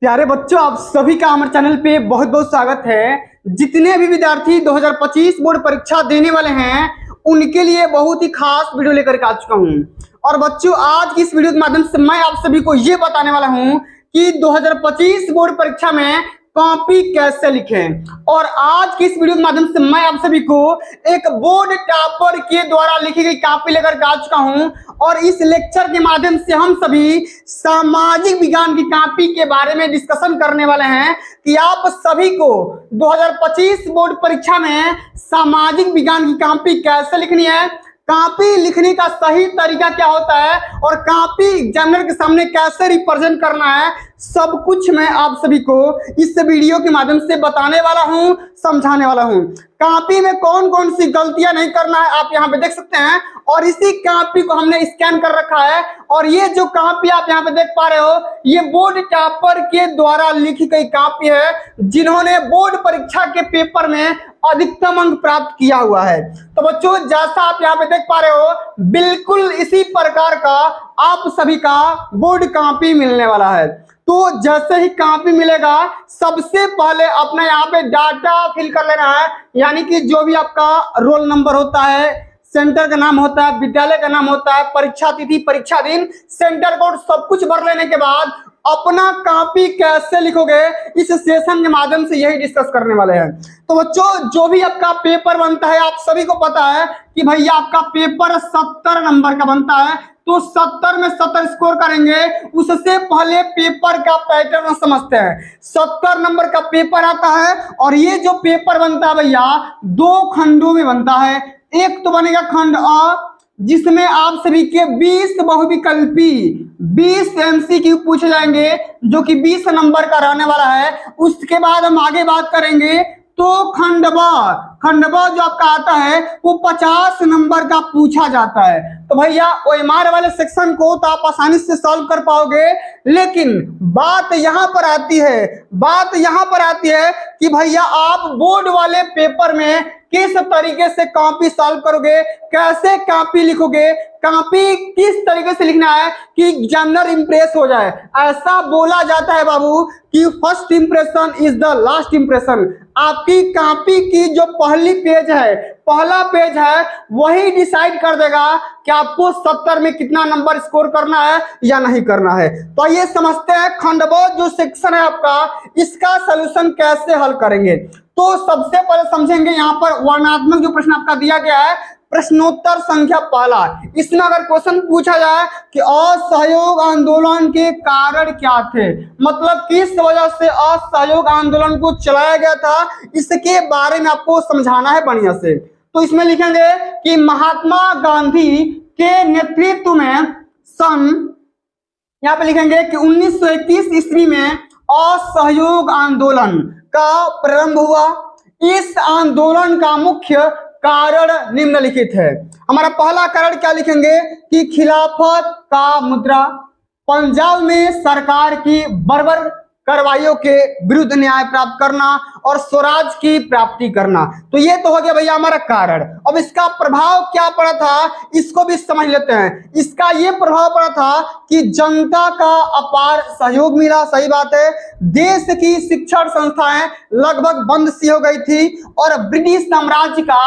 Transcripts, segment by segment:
प्यारे बच्चों, आप सभी का हमारे चैनल पे बहुत बहुत स्वागत है। जितने भी विद्यार्थी 2025 बोर्ड परीक्षा देने वाले हैं उनके लिए बहुत ही खास वीडियो लेकर के आ चुका हूं। और बच्चों, आज की इस वीडियो के माध्यम से मैं आप सभी को ये बताने वाला हूं कि 2025 बोर्ड परीक्षा में कॉपी कैसे लिखें। और आज की इस वीडियो के माध्यम से मैं आप सभी को एक बोर्ड टॉपर के द्वारा लिखी गई कॉपी लेकर के आ चुका हूं। और इस लेक्चर के माध्यम से हम सभी सामाजिक विज्ञान की कॉपी के बारे में डिस्कशन करने वाले हैं कि आप सभी को 2025 बोर्ड परीक्षा में सामाजिक विज्ञान की कॉपी कैसे लिखनी है, कॉपी लिखने का सही तरीका क्या होता है और कॉपी एग्जामिनर के सामने कैसे रिप्रेजेंट करना है, सब कुछ मैं आप सभी को इस वीडियो के माध्यम से बताने वाला हूं, समझाने वाला हूं। कॉपी में कौन कौन सी गलतियां नहीं करना है आप यहां पे देख सकते हैं। और इसी कॉपी को हमने स्कैन कर रखा है। और ये जो कॉपी आप यहां पे देख पा रहे हो, ये बोर्ड टॉपर के द्वारा लिखी गई कॉपी है, जिन्होंने बोर्ड परीक्षा के पेपर में अधिकतम अंक प्राप्त किया हुआ है। तो बच्चों, जैसा आप यहाँ पे देख पा रहे हो, बिल्कुल इसी प्रकार का आप सभी का बोर्ड कॉपी मिलने वाला है। तो जैसे ही कॉपी मिलेगा, सबसे पहले अपना यहाँ पे डाटा फिल कर लेना है, यानी कि जो भी आपका रोल नंबर होता है, सेंटर का नाम होता है, विद्यालय का नाम होता है, परीक्षा तिथि, परीक्षा दिन, सेंटर कोड, सब कुछ भर लेने के बाद अपना कॉपी कैसे लिखोगे, इस सेशन के माध्यम से यही डिस्कस करने वाले हैं। तो बच्चों, जो भी आपका पेपर बनता है, आप सभी को पता है कि भैया आपका पेपर 70 नंबर का बनता है। तो 70 में 70 स्कोर करेंगे। उससे पहले पेपर का पैटर्न समझते हैं। 70 नंबर का पेपर आता है और ये जो पेपर बनता है भैया, 2 खंडों में बनता है। एक तो बनेगा खंड अ, जिसमें आप सभी के 20 बहुविकल्पी 20 एमसीक्यू पूछे जाएंगे, जो कि 20 नंबर का रहने वाला है। उसके बाद हम आगे बात करेंगे तो खंड ब जो आपका आता है वो 50 नंबर का पूछा जाता है। तो भैया ओएमआर वाले सेक्शन को तो आप आसानी से सॉल्व कर पाओगे, लेकिन बात यहाँ पर आती है कि भैया आप बोर्ड वाले पेपर में किस तरीके से कॉपी सॉल्व करोगे, कैसे कॉपी लिखोगे, कॉपी किस तरीके से लिखना है कि एग्जामिनर इंप्रेस हो जाए। ऐसा बोला जाता है बाबू कि first impression is the last impression. आपकी कॉपी की जो पहला पेज है वही डिसाइड कर देगा कि आपको 70 में कितना नंबर स्कोर करना है या नहीं करना है। तो ये समझते हैं खंड ब जो सेक्शन है आपका, इसका सलूशन कैसे हल करेंगे। तो सबसे पहले समझेंगे यहाँ पर वर्णनात्मक जो प्रश्न आपका दिया गया है, प्रश्नोत्तर संख्या पहला। इसमें अगर क्वेश्चन पूछा जाए कि असहयोग आंदोलन के कारण क्या थे, मतलब किस वजह से असहयोग आंदोलन को चलाया गया था, इसके बारे में आपको समझाना है बढ़िया से। तो इसमें लिखेंगे कि महात्मा गांधी के नेतृत्व में यहाँ पे लिखेंगे कि 1921 ईस्वी में असहयोग आंदोलन का प्रारंभ हुआ। इस आंदोलन का मुख्य कारण निम्नलिखित है। हमारा पहला कारण क्या लिखेंगे कि खिलाफत का मुद्दा, पंजाब में सरकार की बर्बर कार्रवाइयों के विरुद्ध न्याय प्राप्त करना और स्वराज की प्राप्ति करना। तो ये तो हो गया भैया हमारा कारण। अब इसका प्रभाव क्या पड़ा था, इसको भी समझ लेते हैं। इसका ये प्रभाव पड़ा था कि जनता का अपार सहयोग मिला, सही बात है। देश की शिक्षण संस्थाएं लगभग बंद सी हो गई थी और ब्रिटिश साम्राज्य का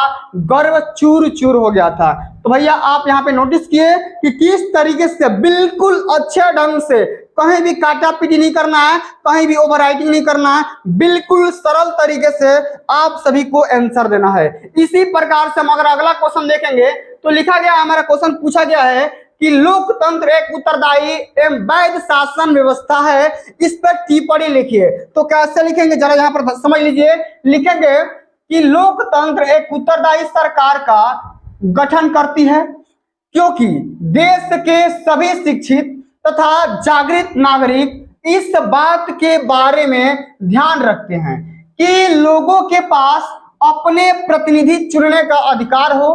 गर्व चूर चूर हो गया था। तो भैया आप यहाँ पे नोटिस किए कि किस तरीके से बिल्कुल अच्छे ढंग से, कहीं भी काटा पीटी नहीं करना है, कहीं भी ओवर राइटिंग नहीं करना है, बिल्कुल सरल तरीके से आप सभी को आंसर देना है। इसी प्रकार से हम अगर अगला क्वेश्चन देखेंगे तो लिखा गया, हमारा क्वेश्चन पूछा गया है कि लोकतंत्र एक उत्तरदायी एवं वैध शासन व्यवस्था है, इस पर टिप्पणी लिखिए। तो कैसे लिखेंगे जरा यहाँ पर समझ लीजिए। लिखेंगे कि लोकतंत्र एक उत्तरदायी सरकार का गठन करती है, क्योंकि देश के सभी शिक्षित तथा जागृत नागरिक इस बात के बारे में ध्यान रखते हैं कि लोगों के पास अपने प्रतिनिधि चुनने का अधिकार हो।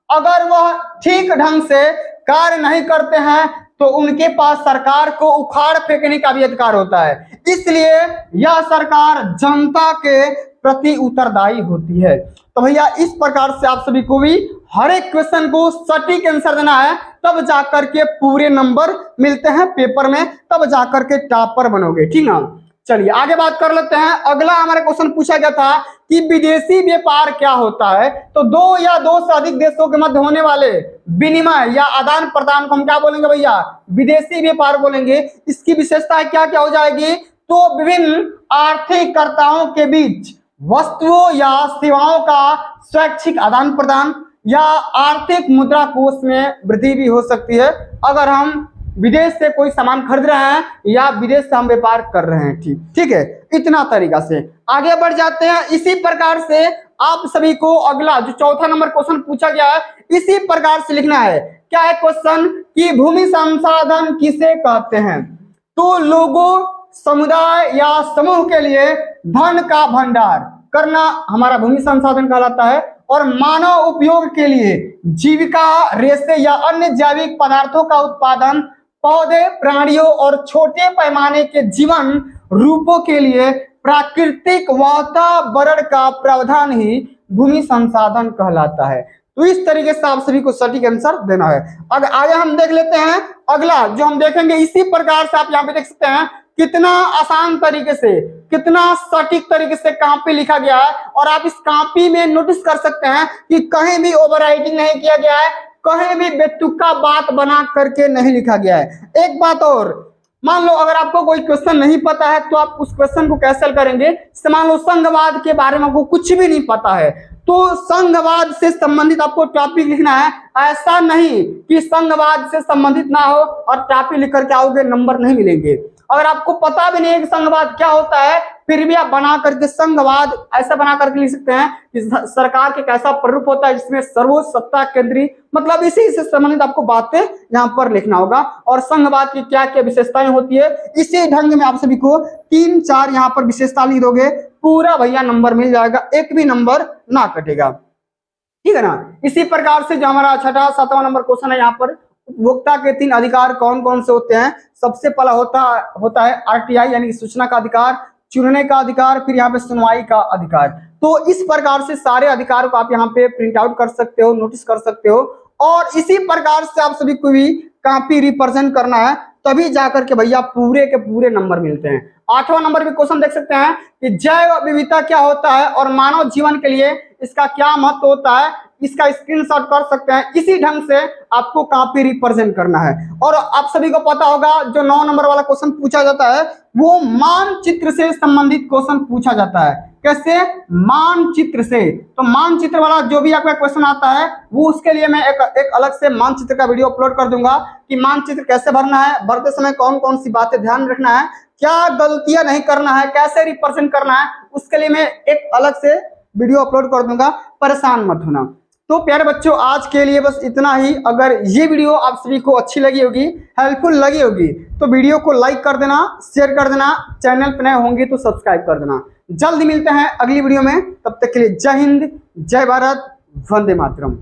अगर वह ठीक ढंग से कार्य नहीं करते हैं तो उनके पास सरकार को उखाड़ फेंकने का भी अधिकार होता है। इसलिए यह सरकार जनता के प्रति उत्तरदायी होती है। तो भैया इस प्रकार से आप सभी को भी हर एक क्वेश्चन को सटीक आंसर देना है, तब जाकर के पूरे नंबर मिलते हैं पेपर में, तब जाकर के टॉपर बनोगे, ठीक ना। चलिए आगे बात कर लेते हैं। अगला हमारा क्वेश्चन पूछा गया था कि विदेशी व्यापार क्या होता है। तो दो या दो से अधिक देशों के मध्य होने वाले विनिमय या आदान प्रदान को हम क्या बोलेंगे भैया, विदेशी व्यापार बोलेंगे। इसकी विशेषता क्या क्या हो जाएगी, तो विभिन्न आर्थिक कर्ताओं के बीच वस्तुओं या सेवाओं का स्वैच्छिक आदान प्रदान या आर्थिक मुद्रा कोष में वृद्धि भी हो सकती है अगर हम विदेश से कोई सामान खरीद रहे हैं या विदेश से हम व्यापार कर रहे हैं। ठीक है, इतना तरीका से आगे बढ़ जाते हैं। इसी प्रकार से आप सभी को अगला जो चौथा नंबर क्वेश्चन पूछा गया है, इसी प्रकार से लिखना है। क्या है क्वेश्चन कि भूमि संसाधन किसे कहते हैं, तो लोगों, समुदाय या समूह के लिए धन का भंडार करना हमारा भूमि संसाधन कहलाता है, और मानव उपयोग के लिए जीविका, रेशे या अन्य जैविक पदार्थों का उत्पादन, पौधे, प्राणियों और छोटे पैमाने के जीवन रूपों के लिए प्राकृतिक वातावरण का प्रावधान ही भूमि संसाधन कहलाता है। तो इस तरीके से आप सभी को सटीक आंसर देना है। अब आगे हम देख लेते हैं अगला जो हम देखेंगे। इसी प्रकार से आप यहाँ पे देख सकते हैं कितना आसान तरीके से, कितना सटीक तरीके से कॉपी लिखा गया है, और आप इस कॉपी में नोटिस कर सकते हैं कि कहीं भी ओवर राइटिंग नहीं किया गया है, कहीं भी बेतुका बात बना करके नहीं लिखा गया है। एक बात और, मान लो अगर आपको कोई क्वेश्चन नहीं पता है तो आप उस क्वेश्चन को कैसे हल करेंगे। मान लो संघवाद के बारे में आपको कुछ भी नहीं पता है, तो संघवाद से संबंधित आपको टॉपिक लिखना है। ऐसा नहीं कि संघवाद से संबंधित ना हो और टॉपिक लिख करके आओगे, नंबर नहीं मिलेंगे। अगर आपको पता भी नहीं है कि संघवाद क्या होता है, फिर भी आप बना करके संघवाद ऐसा बना करके लिख सकते हैं कि सरकार के कैसा प्रारूप होता है जिसमें सर्वोच्च सत्ता केंद्रीय, मतलब इसी से संबंधित आपको बातें यहाँ पर लिखना होगा। और संघवाद की क्या क्या विशेषताएं होती है, इसी ढंग में आप सभी को 3-4 यहाँ पर विशेषता लिख दोगे, पूरा भैया नंबर मिल जाएगा, एक भी नंबर ना कटेगा। ठीक है ना। इसी प्रकार से जो हमारा छठा 7वां नंबर क्वेश्चन है, यहाँ पर उपभोक्ता के 3 अधिकार कौन कौन से होते हैं। सबसे पहला होता है आरटीआई यानी सूचना का अधिकार, चुनने का अधिकार, फिर यहाँ पे सुनवाई का अधिकार। तो इस प्रकार से सारे अधिकारों को आप यहाँ पे प्रिंट आउट कर सकते हो, नोटिस कर सकते हो, और इसी प्रकार से आप सभी को भी कॉपी रिप्रेजेंट करना है, तभी जाकर के भैया पूरे के पूरे नंबर मिलते हैं। 8वां नंबर भी क्वेश्चन देख सकते हैं कि जैव विविधता क्या होता है और मानव जीवन के लिए इसका क्या महत्व होता है, इसका स्क्रीनशॉट कर सकते हैं। इसी ढंग से आपको कॉपी रिप्रेजेंट करना है। और आप सभी को पता होगा जो 9 नंबर वाला क्वेश्चन पूछा जाता है वो मानचित्र से संबंधित क्वेश्चन पूछा जाता है। कैसे? मानचित्र से। तो मानचित्र वाला जो भी आपका क्वेश्चन आता है वो उसके लिए मैं एक अलग से मानचित्र का वीडियो अपलोड कर दूंगा कि मानचित्र कैसे भरना है, भरते समय कौन कौन सी बातें ध्यान रखना है, क्या गलतियां नहीं करना है, कैसे रिप्रेजेंट करना है, उसके लिए मैं एक अलग से वीडियो अपलोड कर दूंगा, परेशान मत होना। तो प्यारे बच्चों आज के लिए बस इतना ही। अगर ये वीडियो आप सभी को अच्छी लगी होगी, हेल्पफुल लगी होगी, तो वीडियो को लाइक कर देना, शेयर कर देना, चैनल पर नए होंगे तो सब्सक्राइब कर देना। जल्दी मिलते हैं अगली वीडियो में, तब तक के लिए जय हिंद, जय भारत, वंदे मातरम।